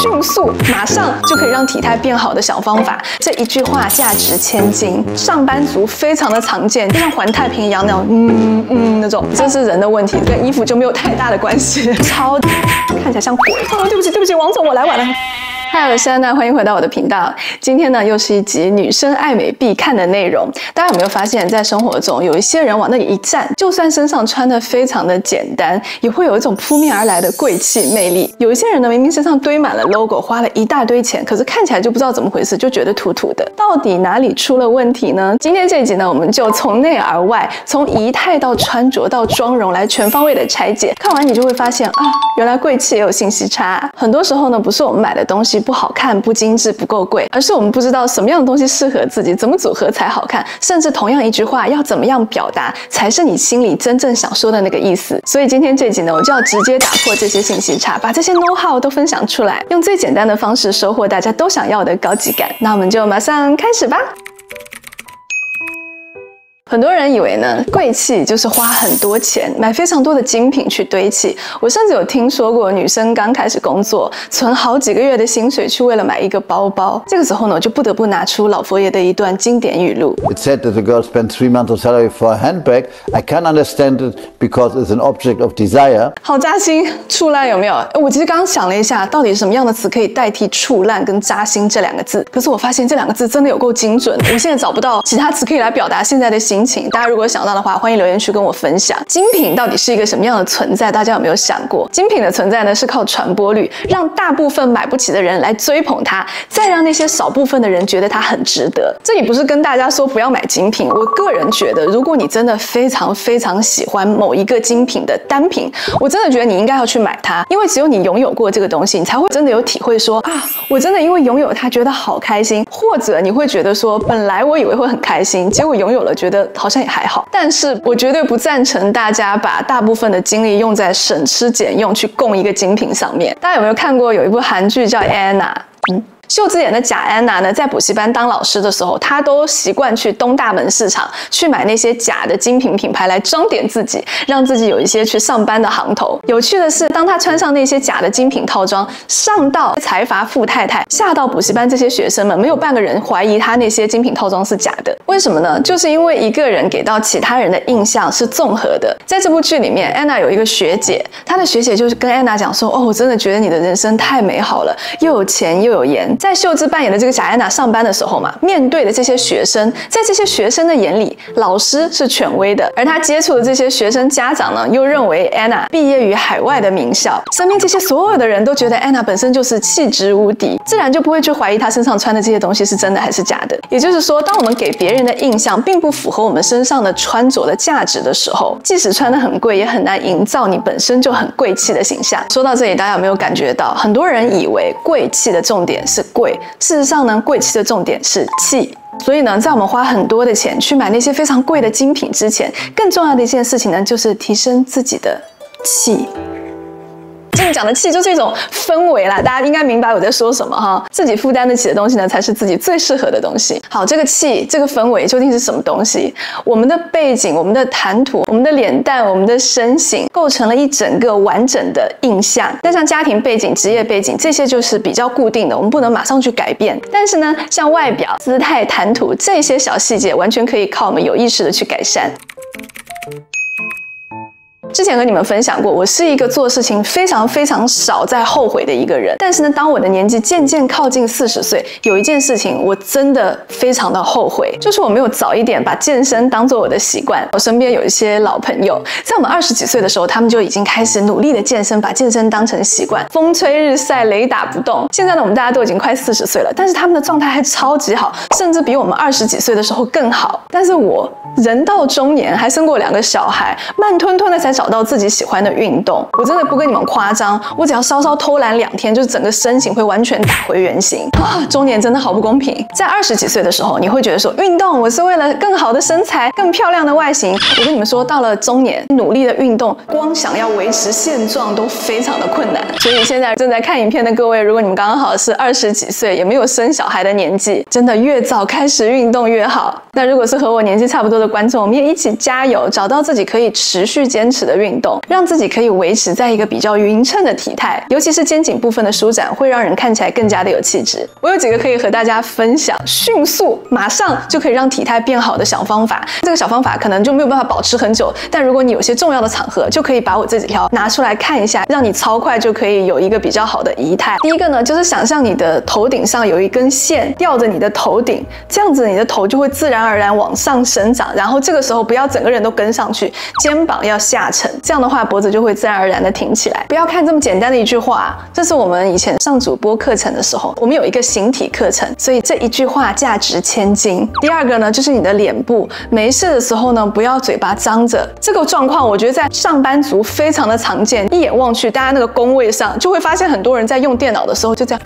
迅速马上就可以让体态变好的小方法。这一句话价值千金，上班族非常的常见，就像环太平洋那种那种，这是人的问题，跟衣服就没有太大的关系。超看起来像鬼哦，对不起，王总我来晚了。嗨，我是安娜，欢迎回到我的频道。今天呢，又是一集女生爱美必看的内容。大家有没有发现，在生活中有一些人往那里一站，就算身上穿的非常的简单，也会有一种扑面而来的贵气魅力。有一些人呢，明明身上堆满了 logo， 花了一大堆钱，可是看起来就不知道怎么回事，就觉得土土的。到底哪里出了问题呢？今天这一集呢，我们就从内而外，从仪态到穿着到妆容来全方位的拆解。看完你就会发现啊，原来贵气也有信息差。很多时候呢，不是我们买的东西不好看、不精致、不够贵，而是我们不知道什么样的东西适合自己，怎么组合才好看，甚至同样一句话要怎么样表达才是你心里真正想说的那个意思。所以今天这集呢，我就要直接打破这些信息差，把这些 know how 都分享出来，用最简单的方式收获大家都想要的高级感。那我们就马上开始吧。很多人以为呢，贵气就是花很多钱买非常多的精品去堆砌。我甚至有听说过女生刚开始工作，存好几个月的薪水去为了买一个包包。这个时候呢，我就不得不拿出老佛爷的一段经典语录 ：It said that the girl spent 3 months of salary for a handbag. I can understand it because it's an object of desire. 好扎心，触烂有没有？我其实刚刚想了一下，到底什么样的词可以代替触烂跟扎心这两个字？可是我发现这两个字真的有够精准，我现在找不到其他词可以来表达现在的心情。大家如果想到的话，欢迎留言区跟我分享。精品到底是一个什么样的存在？大家有没有想过？精品的存在呢，是靠传播率，让大部分买不起的人来追捧它，再让那些少部分的人觉得它很值得。这里不是跟大家说不要买精品，我个人觉得，如果你真的非常喜欢某一个精品的单品，我真的觉得你应该要去买它，因为只有你拥有过这个东西，你才会真的有体会说啊，我真的因为拥有它觉得好开心，或者你会觉得说，本来我以为会很开心，结果拥有了觉得好像也还好。但是我绝对不赞成大家把大部分的精力用在省吃俭用去供一个精品上面。大家有没有看过有一部韩剧叫 Anna？秀智演的假安娜呢，在补习班当老师的时候，她都习惯去东大门市场去买那些假的精品品牌来装点自己，让自己有一些去上班的行头。有趣的是，当她穿上那些假的精品套装，上到财阀富太太，下到补习班这些学生们，没有半个人怀疑她那些精品套装是假的。为什么呢？就是因为一个人给到其他人的印象是综合的。在这部剧里面，安娜有一个学姐，她的学姐就是跟安娜讲说：“哦，我真的觉得你的人生太美好了，又有钱又有颜。”在秀智扮演的这个假安娜上班的时候嘛，面对的这些学生，在这些学生的眼里，老师是权威的，而她接触的这些学生家长呢，又认为安娜毕业于海外的名校，身边这些所有的人都觉得安娜本身就是气质无敌，自然就不会去怀疑她身上穿的这些东西是真的还是假的。也就是说，当我们给别人的印象并不符合我们身上的穿着的价值的时候，即使穿得很贵，也很难营造你本身就很贵气的形象。说到这里，大家有没有感觉到，很多人以为贵气的重点是贵，事实上呢，贵气的重点是气。所以呢，在我们花很多的钱去买那些非常贵的精品之前，更重要的一件事情呢，就是提升自己的气。这里讲的气就是一种氛围啦，大家应该明白我在说什么哈。自己负担得起的东西呢，才是自己最适合的东西。好，这个气，这个氛围究竟是什么东西？我们的背景、我们的谈吐、我们的脸蛋、我们的身形，构成了一整个完整的印象。但像家庭背景、职业背景这些就是比较固定的，我们不能马上去改变。但是呢，像外表、姿态、谈吐这些小细节，完全可以靠我们有意识的去改善。之前和你们分享过，我是一个做事情非常少在后悔的一个人。但是呢，当我的年纪渐渐靠近40岁，有一件事情我真的非常的后悔，就是我没有早一点把健身当做我的习惯。我身边有一些老朋友，在我们20几岁的时候，他们就已经开始努力的健身，把健身当成习惯，风吹日晒，雷打不动。现在呢，我们大家都已经快40岁了，但是他们的状态还超级好，甚至比我们20几岁的时候更好。但是我人到中年，还生过2个小孩，慢吞吞的才找到自己喜欢的运动。我真的不跟你们夸张，我只要稍稍偷懒2天，就是整个身形会完全打回原形。啊，中年真的好不公平。在20几岁的时候，你会觉得说运动我是为了更好的身材、更漂亮的外形。我跟你们说，到了中年，努力的运动，光想要维持现状都非常的困难。所以现在正在看影片的各位，如果你们刚好是20几岁，也没有生小孩的年纪，真的越早开始运动越好。那如果是和我年纪差不多的观众，我们也一起加油，找到自己可以持续坚持的运动，让自己可以维持在一个比较匀称的体态，尤其是肩颈部分的舒展，会让人看起来更加的有气质。我有几个可以和大家分享，迅速马上就可以让体态变好的小方法。这个小方法可能就没有办法保持很久，但如果你有些重要的场合，就可以把我这几条拿出来看一下，让你超快就可以有一个比较好的仪态。第一个呢，就是想象你的头顶上有一根线吊着你的头顶，这样子你的头就会自然而然往上生长，然后这个时候不要整个人都跟上去，肩膀要下沉，这样的话脖子就会自然而然的挺起来。不要看这么简单的一句话，这是我们以前上主播课程的时候，我们有一个形体课程，所以这一句话价值千金。第二个呢，就是你的脸部，没事的时候呢，不要嘴巴张着。这个状况我觉得在上班族非常的常见，一眼望去，大家那个工位上就会发现很多人在用电脑的时候就这样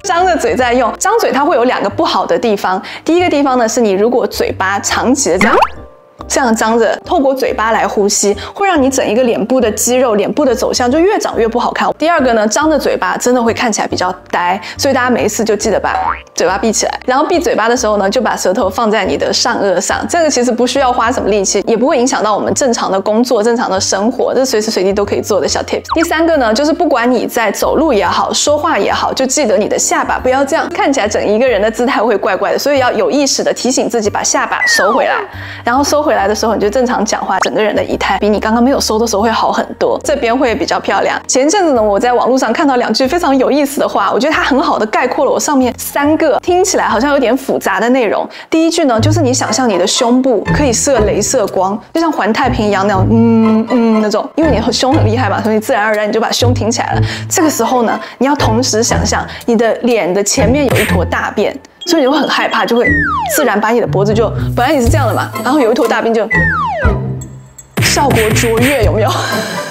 张着嘴在用。张嘴它会有2个不好的地方，第一个地方呢，是你如果嘴巴长期的这样张着，透过嘴巴来呼吸，会让你整一个脸部的肌肉、脸部的走向就越长越不好看。第二个呢，张着嘴巴真的会看起来比较呆，所以大家没事就记得把嘴巴闭起来，然后闭嘴巴的时候呢，就把舌头放在你的上颚上。这个其实不需要花什么力气，也不会影响到我们正常的工作、正常的生活，这随时随地都可以做的小 tips。第三个呢，就是不管你在走路也好、说话也好，就记得你的下巴不要这样，看起来整一个人的姿态会怪怪的，所以要有意识的提醒自己把下巴收回来，然后收回来的时候你就正常讲话，整个人的仪态比你刚刚没有收的时候会好很多，这边会比较漂亮。前一阵子呢，我在网络上看到2句非常有意思的话，我觉得它很好的概括了我上面3个听起来好像有点复杂的内容。第一句呢，就是你想象你的胸部可以射雷射光，就像环太平一样那种那种，因为你胸很厉害嘛，所以自然而然你就把胸挺起来了。这个时候呢，你要同时想象你的脸的前面有一坨大便，所以你会很害怕，就会自然把你的脖子就本来你是这样的嘛，然后有一坨大便就效果卓越，有没有？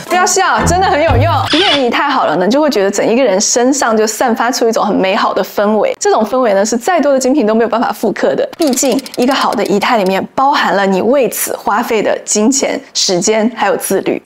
不要笑，真的很有用。因为仪态好了呢，就会觉得整一个人身上就散发出一种很美好的氛围。这种氛围呢，是再多的精品都没有办法复刻的。毕竟一个好的仪态里面包含了你为此花费的金钱、时间还有自律。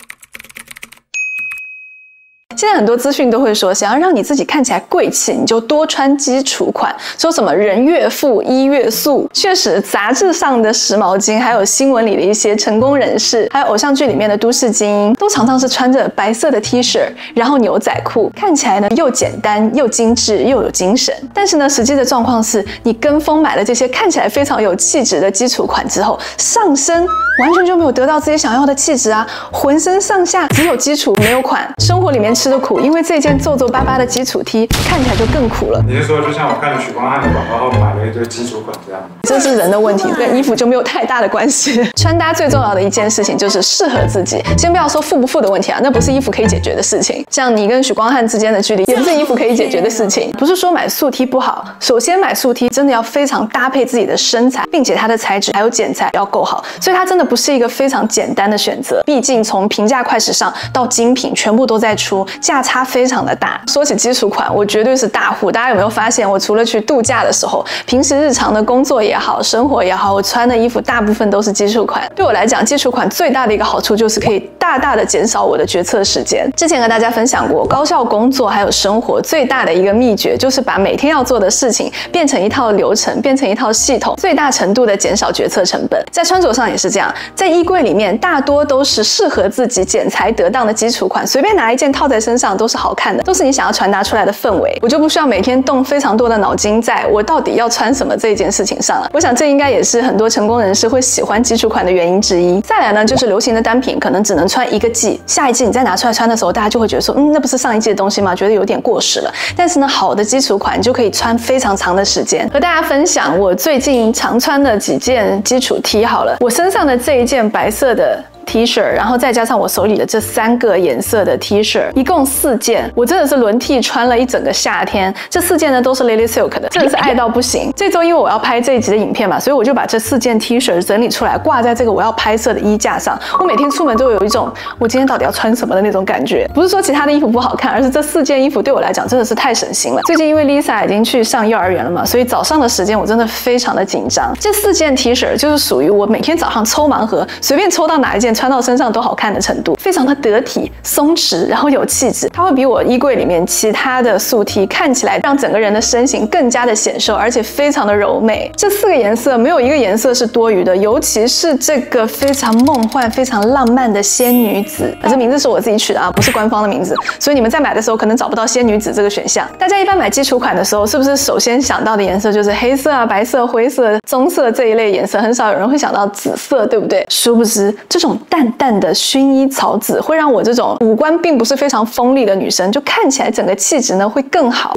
现在很多资讯都会说，想要让你自己看起来贵气，你就多穿基础款，说什么人越富衣越素。确实，杂志上的时髦精，还有新闻里的一些成功人士，还有偶像剧里面的都市精英，都常常是穿着白色的 T 恤，然后牛仔裤，看起来呢又简单又精致又有精神。但是呢，实际的状况是，你跟风买了这些看起来非常有气质的基础款之后，上身完全就没有得到自己想要的气质啊，浑身上下只有基础没有款，生活里面吃的苦，因为这件皱皱巴巴的基础 T 看起来就更苦了。你是说，就像我看了许光汉的广告后买了一堆基础款这样？这是人的问题，跟衣服就没有太大的关系。穿搭最重要的一件事情就是适合自己，先不要说富不富的问题啊，那不是衣服可以解决的事情。像你跟许光汉之间的距离，也不是衣服可以解决的事情。不是说买素 T 不好，首先买素 T 真的要非常搭配自己的身材，并且它的材质还有剪裁要够好，所以它真的不是一个非常简单的选择。毕竟从平价快时尚到精品，全部都在出，价差非常的大。说起基础款，我绝对是大户。大家有没有发现，我除了去度假的时候，平时日常的工作也好，生活也好，我穿的衣服大部分都是基础款。对我来讲，基础款最大的一个好处就是可以大大的减少我的决策时间。之前和大家分享过，高效工作还有生活最大的一个秘诀，就是把每天要做的事情变成一套流程，变成一套系统，最大程度的减少决策成本。在穿着上也是这样，在衣柜里面大多都是适合自己剪裁得当的基础款，随便拿一件套在身上都是好看的，都是你想要传达出来的氛围。我就不需要每天动非常多的脑筋在我到底要穿什么这件事情上了。我想这应该也是很多成功人士会喜欢基础款的原因之一。再来呢，就是流行的单品可能只能穿1个季，下一季你再拿出来穿的时候，大家就会觉得说，那不是上一季的东西吗？觉得有点过时了。但是呢，好的基础款你就可以穿非常长的时间。和大家分享我最近常穿的几件基础 T 好了，我身上的这一件白色的T 恤，然后再加上我手里的这3个颜色的 T 恤，一共4件，我真的是轮替穿了一整个夏天。这4件呢都是 Lily Silk 的，真的是爱到不行。这周因为我要拍这一集的影片嘛，所以我就把这4件 T 恤整理出来，挂在这个我要拍摄的衣架上。我每天出门都有一种我今天到底要穿什么的那种感觉。不是说其他的衣服不好看，而是这4件衣服对我来讲真的是太省心了。最近因为 Lisa 已经去上幼儿园了嘛，所以早上的时间我真的非常的紧张。这4件 T 恤就是属于我每天早上抽盲盒，随便抽到哪一件件穿到身上都好看的程度，非常的得体、松弛，然后有气质。它会比我衣柜里面其他的素 T 看起来让整个人的身形更加的显瘦，而且非常的柔美。这4个颜色没有一个颜色是多余的，尤其是这个非常梦幻、非常浪漫的仙女紫，这名字是我自己取的啊，不是官方的名字，所以你们在买的时候可能找不到仙女紫这个选项。大家一般买基础款的时候，是不是首先想到的颜色就是黑色啊、白色、灰色、棕色这一类颜色？很少有人会想到紫色，对不对？殊不知，这种淡淡的薰衣草紫会让我这种五官并不是非常锋利的女生，就看起来整个气质呢会更好。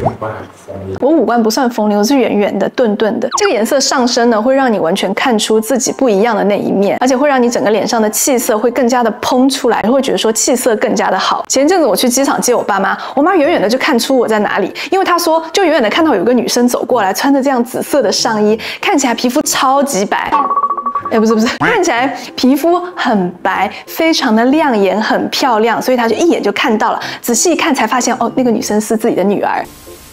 我五官不算锋利，我是圆圆的、顿顿的。这个颜色上身呢，会让你完全看出自己不一样的那一面，而且会让你整个脸上的气色会更加的蓬出来，会觉得说气色更加的好。前阵子我去机场接我爸妈，我妈远远的就看出我在哪里，因为她说就远远的看到有一个女生走过来，穿着这样紫色的上衣，看起来皮肤超级白。不是，看起来皮肤很白，非常的亮眼，很漂亮，所以她就一眼就看到了。仔细一看才发现，哦，那个女生是自己的女儿。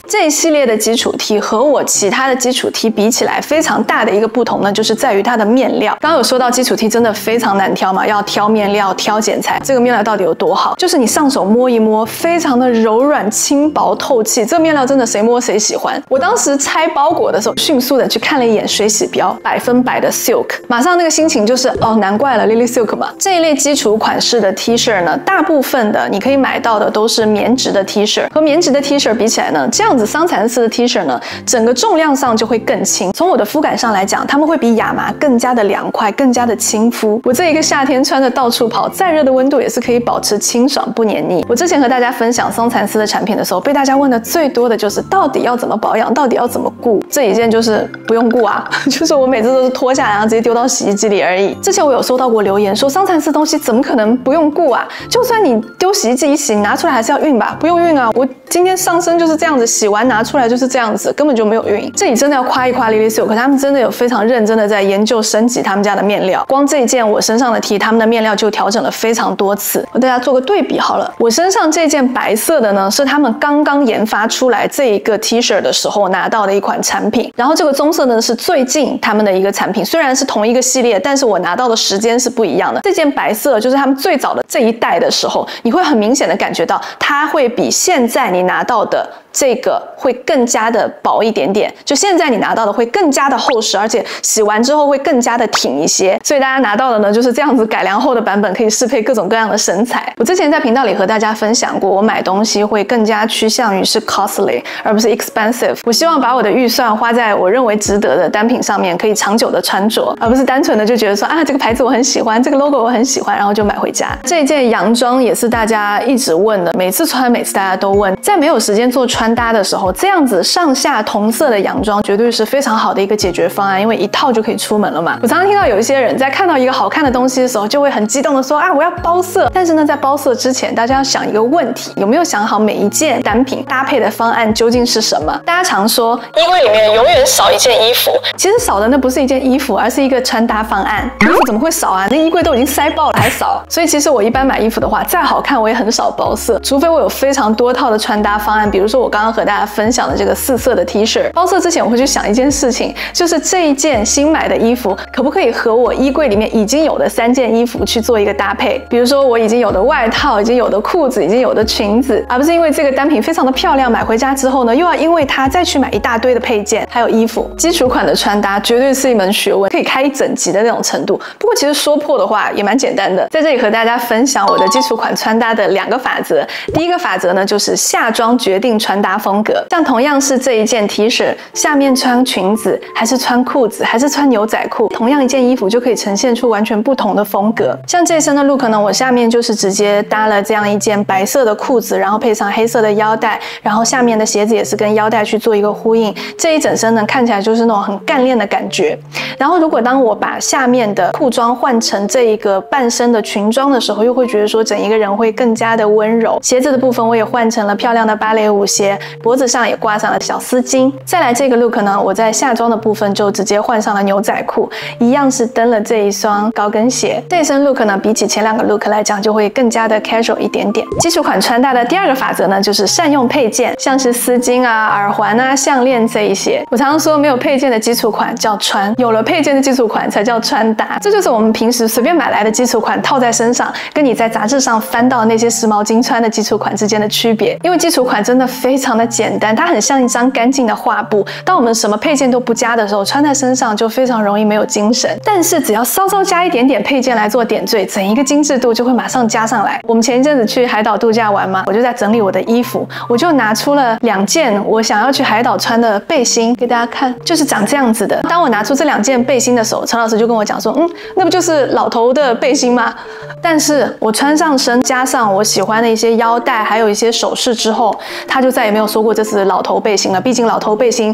这一系列的基础 T 和我其他的基础 T 比起来，非常大的一个不同呢，就是在于它的面料。刚刚有说到基础 T 真的非常难挑嘛，要挑面料、挑剪裁。这个面料到底有多好？就是你上手摸一摸，非常的柔软、轻薄、透气。这个面料真的谁摸谁喜欢。我当时拆包裹的时候，迅速的去看了一眼水洗标，100%的 silk， 马上那个心情就是哦，难怪了 Lily Silk 嘛。这一类基础款式的 T 恤呢，大部分的你可以买到的都是棉质的 T 恤，和棉质的 T 恤比起来呢，这样子桑蚕丝的 T 恤呢，整个重量上就会更轻。从我的肤感上来讲，它们会比亚麻更加的凉快，更加的亲肤。我这一个夏天穿着到处跑，再热的温度也是可以保持清爽不黏腻。我之前和大家分享桑蚕丝的产品的时候，被大家问的最多的就是到底要怎么保养，到底要怎么顾。这一件就是不用顾啊，就是我每次都是脱下来然后直接丢到洗衣机里而已。之前我有收到过留言说，桑蚕丝东西怎么可能不用顾啊？就算你丢洗衣机一洗，拿出来还是要熨吧？不用熨啊，我今天上身就是这样子，洗完拿出来就是这样子，根本就没有熨。这里真的要夸一夸 Lily Silk， 可他们真的有非常认真的在研究升级他们家的面料。光这一件我身上的 T， 他们的面料就调整了非常多次。我大家做个对比好了，我身上这件白色的呢，是他们刚刚研发出来这一个 T 恤的时候拿到的一款产品。然后这个棕色呢是最近他们的一个产品，虽然是同一个系列，但是我拿到的时间是不一样的。这件白色就是他们最早的这一代的时候，你会很明显的感觉到它会比现在你拿到的这个会更加的薄一点点，就现在你拿到的会更加的厚实，而且洗完之后会更加的挺一些。所以大家拿到的呢，就是这样子改良后的版本，可以适配各种各样的身材。我之前在频道里和大家分享过，我买东西会更加趋向于是 costly 而不是 expensive。我希望把我的预算花在我认为值得的单品上面，可以长久的穿着，而不是单纯的就觉得说啊，这个牌子我很喜欢，这个 logo 我很喜欢，然后就买回家。这件洋装也是大家一直问的，每次穿每次大家都问，在没有时间做穿搭的时候，这样子上下同色的洋装绝对是非常好的一个解决方案，因为一套就可以出门了嘛。我常常听到有一些人在看到一个好看的东西的时候，就会很激动的说啊，我要包色。但是呢，在包色之前，大家要想一个问题，有没有想好每一件单品搭配的方案究竟是什么？大家常说衣柜里面永远少一件衣服，其实少的那不是一件衣服，而是一个穿搭方案。衣服怎么会少啊？那衣柜都已经塞爆了还少。所以其实我一般买衣服的话，再好看我也很少包色，除非我有非常多套的穿搭方案。比如说我刚刚和大家分享的这个4色的 T 恤，包色之前我会去想一件事情，就是这一件新买的衣服可不可以和我衣柜里面已经有的3件衣服去做一个搭配。比如说我已经有的外套、已经有的裤子、已经有的裙子，而不是因为这个单品非常的漂亮，买回家之后呢，又要因为它再去买一大堆的配件还有衣服。基础款的穿搭绝对是一门学问，可以开一整集的那种程度。不过其实说破的话也蛮简单的，在这里和大家分享我的基础款穿搭的2个法则。第一个法则呢，就是下装决定穿搭风格。像同样是这一件 T 恤，下面穿裙子还是穿裤子还是穿牛仔裤，同样一件衣服就可以呈现出完全不同的风格。像这一身的 look 呢，我下面就是直接搭了这样一件白色的裤子，然后配上黑色的腰带，然后下面的鞋子也是跟腰带去做一个呼应，这一整身呢看起来就是那种很干练的感觉。然后如果当我把下面的裤装换成这一个半身的裙装的时候，又会觉得说整一个人会更加的温柔。鞋子的部分我也换成了漂亮的芭蕾舞鞋，些，脖子上也挂上了小丝巾。再来这个 look 呢，我在下装的部分就直接换上了牛仔裤，一样是登了这一双高跟鞋。这一身 look 呢，比起前2个 look 来讲，就会更加的 casual 一点点。基础款穿搭的第2个法则呢，就是善用配件，像是丝巾啊、耳环啊、项链这一些。我常常说，没有配件的基础款叫穿，有了配件的基础款才叫穿搭。这就是我们平时随便买来的基础款套在身上，跟你在杂志上翻到那些时髦精穿的基础款之间的区别。因为基础款真的非常的简单，它很像一张干净的画布。当我们什么配件都不加的时候，穿在身上就非常容易没有精神。但是只要稍稍加一点点配件来做点缀，整一个精致度就会马上加上来。我们前一阵子去海岛度假玩嘛，我就在整理我的衣服，我就拿出了2件我想要去海岛穿的背心给大家看，就是长这样子的。当我拿出这2件背心的时候，陈老师就跟我讲说，那不就是老头的背心吗？但是我穿上身，加上我喜欢的一些腰带，还有一些首饰之后，他就再也没有说过这是老头背心了。毕竟老头背心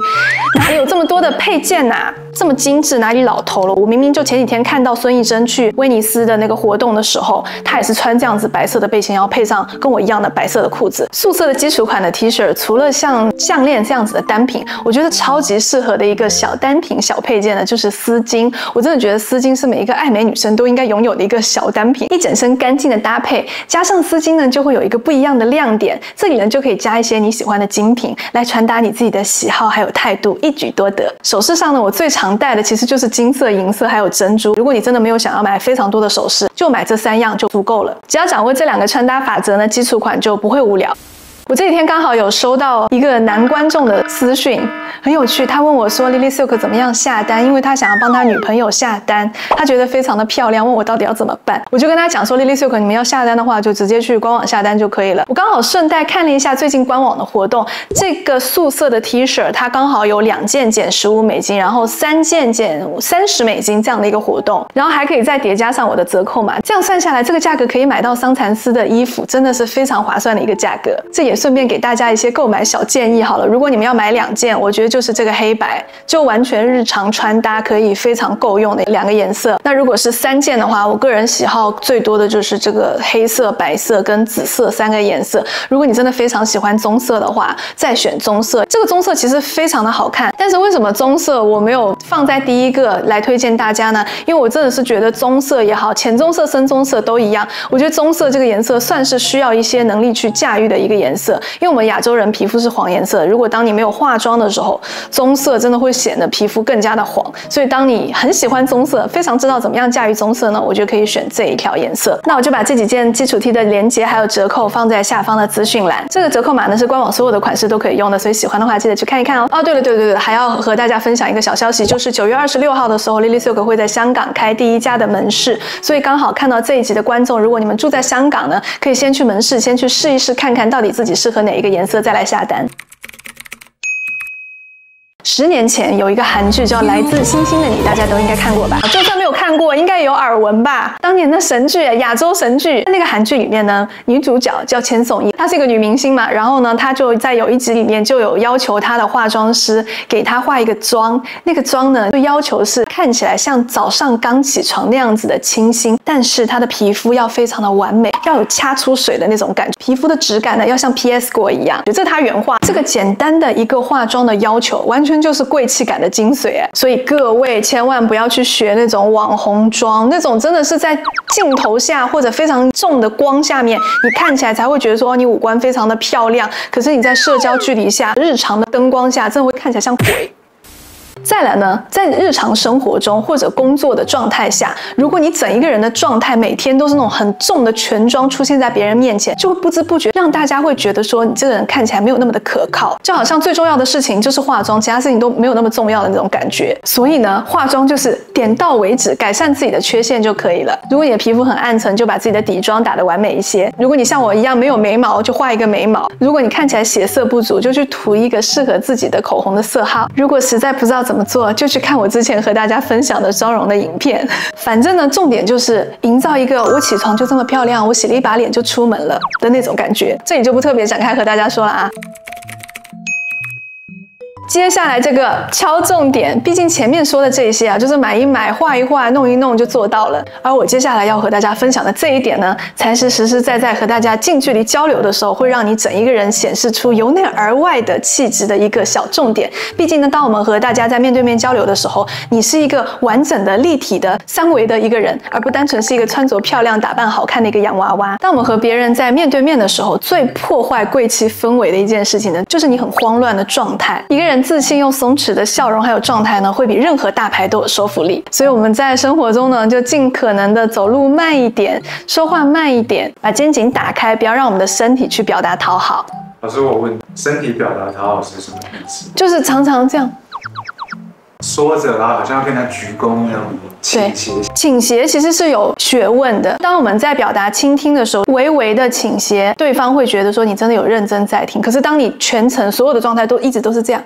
哪里有这么多的配件啊，这么精致，哪里老头了？我明明就前几天看到孙艺珍去威尼斯的那个活动的时候，她也是穿这样子白色的背心，然后配上跟我一样的白色的裤子。素色的基础款的 T 恤，除了像项链这样子的单品，我觉得超级适合的一个小单品、小配件呢，就是丝巾。我真的觉得丝巾是每一个爱美女生都应该拥有的一个小单品，一整身干净的搭配，加上丝巾呢，就会有一个不一样的亮点。这里呢就可以加一些你喜欢的精品，来传达你自己的喜好还有态度，一举多得。首饰上呢，我最常戴的其实就是金色、银色还有珍珠。如果你真的没有想要买非常多的首饰，就买这3样就足够了。只要掌握这2个穿搭法则呢，基础款就不会无聊。我这几天刚好有收到一个男观众的私讯，很有趣。他问我说 Lily Silk 怎么样下单，因为他想要帮他女朋友下单，他觉得非常的漂亮，问我到底要怎么办。我就跟他讲说 Lily Silk 你们要下单的话，就直接去官网下单就可以了。我刚好顺带看了一下最近官网的活动，这个素色的 T 恤它刚好有2件减15美金，然后3件减30美金这样的一个活动，然后还可以再叠加上我的折扣码，这样算下来这个价格可以买到桑蚕丝的衣服，真的是非常划算的一个价格。这也顺便给大家一些购买小建议好了，如果你们要买2件，我觉得就是这个黑白，就完全日常穿搭可以非常够用的2个颜色。那如果是3件的话，我个人喜好最多的就是这个黑色、白色跟紫色3个颜色。如果你真的非常喜欢棕色的话，再选棕色。这个棕色其实非常的好看，但是为什么棕色我没有放在第一个来推荐大家呢？因为我真的是觉得棕色也好，浅棕色、深棕色都一样，我觉得棕色这个颜色算是需要一些能力去驾驭的一个颜色。因为我们亚洲人皮肤是黄颜色，如果当你没有化妆的时候，棕色真的会显得皮肤更加的黄。所以当你很喜欢棕色，非常知道怎么样驾驭棕色呢，我觉得可以选这一条颜色。那我就把这几件基础 T 的连结还有折扣放在下方的资讯栏。这个折扣码呢是官网所有的款式都可以用的，所以喜欢的话记得去看一看哦。哦，对了，还要和大家分享一个小消息，就是9月26号的时候 ，Lily Silk 会在香港开第1家的门市，所以刚好看到这一集的观众，如果你们住在香港呢，可以先去门市，先去试一试看看到底自己适合哪一个颜色，再来下单。10年前有一个韩剧叫《来自星星的你》，大家都应该看过吧？就算没有看过，应该也有耳闻吧？当年的神剧，亚洲神剧。那个韩剧里面呢，女主角叫千颂伊，她是一个女明星嘛。然后呢，她就在有一集里面就有要求她的化妆师给她化一个妆，那个妆呢，就要求是看起来像早上刚起床那样子的清新，但是她的皮肤要非常的完美，要有掐出水的那种感觉，皮肤的质感呢要像 PS 过一样。这是她原话。这个简单的一个化妆的要求，完全就是贵气感的精髓哎，所以各位千万不要去学那种网红妆，那种真的是在镜头下或者非常重的光下面，你看起来才会觉得说你五官非常的漂亮，可是你在社交距离下、日常的灯光下，真的会看起来像鬼。再来呢，在日常生活中或者工作的状态下，如果你整一个人的状态每天都是那种很重的全妆出现在别人面前，就会不知不觉让大家会觉得说你这个人看起来没有那么的可靠，就好像最重要的事情就是化妆，其他事情都没有那么重要的那种感觉。所以呢，化妆就是点到为止，改善自己的缺陷就可以了。如果你的皮肤很暗沉，就把自己的底妆打得完美一些；如果你像我一样没有眉毛，就画一个眉毛；如果你看起来血色不足，就去涂一个适合自己的口红的色号。如果实在不知道怎么做，就去看我之前和大家分享的妆容的影片。反正呢，重点就是营造一个我起床就这么漂亮，我洗了一把脸就出门了的那种感觉。这里就不特别展开和大家说了啊。接下来这个敲重点，毕竟前面说的这些啊，就是买一买、画一画、弄一弄就做到了。而我接下来要和大家分享的这一点呢，才是实实在在和大家近距离交流的时候，会让你整一个人显示出由内而外的气质的一个小重点。毕竟呢，当我们和大家在面对面交流的时候，你是一个完整的、立体的、三维的一个人，而不单纯是一个穿着漂亮、打扮好看的一个洋娃娃。当我们和别人在面对面的时候，最破坏贵气氛围的一件事情呢，就是你很慌乱的状态。一个人自信又松弛的笑容还有状态呢，会比任何大牌都有说服力。所以我们在生活中呢，就尽可能的走路慢一点，说话慢一点，把肩颈打开，不要让我们的身体去表达讨好。老师，我问，身体表达讨好是什么意思？就是常常这样说着，然后好像要跟他鞠躬那种倾斜。倾斜其实是有学问的。当我们在表达倾听的时候，微微的倾斜，对方会觉得说你真的有认真在听。可是当你全程所有的状态都一直都是这样，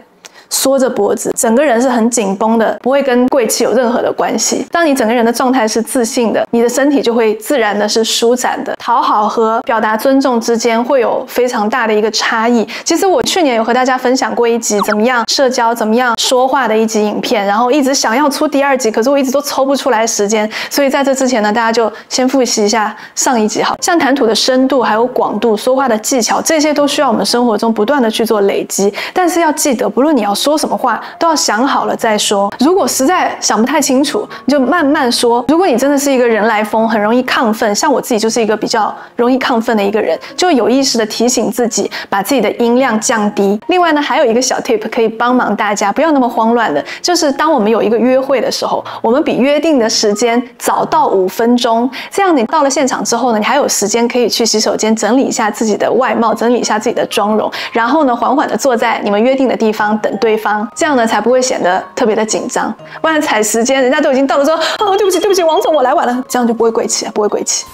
缩着脖子，整个人是很紧绷的，不会跟贵气有任何的关系。当你整个人的状态是自信的，你的身体就会自然的是舒展的。讨好和表达尊重之间会有非常大的一个差异。其实我去年有和大家分享过一集怎么样社交、怎么样说话的一集影片，然后一直想要出第二集，可是我一直都抽不出来时间。所以在这之前呢，大家就先复习一下上一集好。像谈吐的深度还有广度、说话的技巧，这些都需要我们生活中不断的去做累积。但是要记得，不论你要说什么话，都要想好了再说。如果实在想不太清楚，你就慢慢说。如果你真的是一个人来疯，很容易亢奋，像我自己就是一个比较容易亢奋的一个人，就有意识的提醒自己，把自己的音量降低。另外呢，还有一个小 tip 可以帮忙大家不要那么慌乱的，就是当我们有一个约会的时候，我们比约定的时间早到5分钟，这样你到了现场之后呢，你还有时间可以去洗手间整理一下自己的外貌，整理一下自己的妆容，然后呢，缓缓的坐在你们约定的地方等对方。这样呢才不会显得特别的紧张，不然踩时间，人家都已经到了说哦对不起王总我来晚了，这样就不会贵气，不会贵气。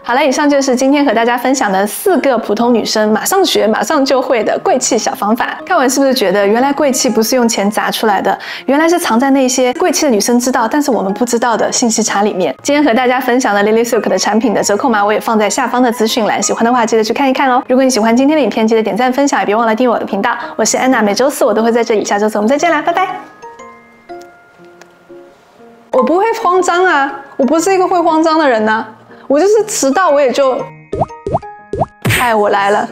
好了，以上就是今天和大家分享的4个普通女生马上学马上就会的贵气小方法。看完是不是觉得原来贵气不是用钱砸出来的，原来是藏在那些贵气的女生知道但是我们不知道的信息差里面。今天和大家分享的 Lily Silk 的产品的折扣码我也放在下方的资讯栏，喜欢的话记得去看一看哦。如果你喜欢今天的影片，记得点赞分享，也别忘了订阅我的频道。我是安娜，每周4我都会在这里，下周4我们再见啦，拜拜。我不会慌张啊，我不是一个会慌张的人啊，我就是迟到我也就，哎，我来了。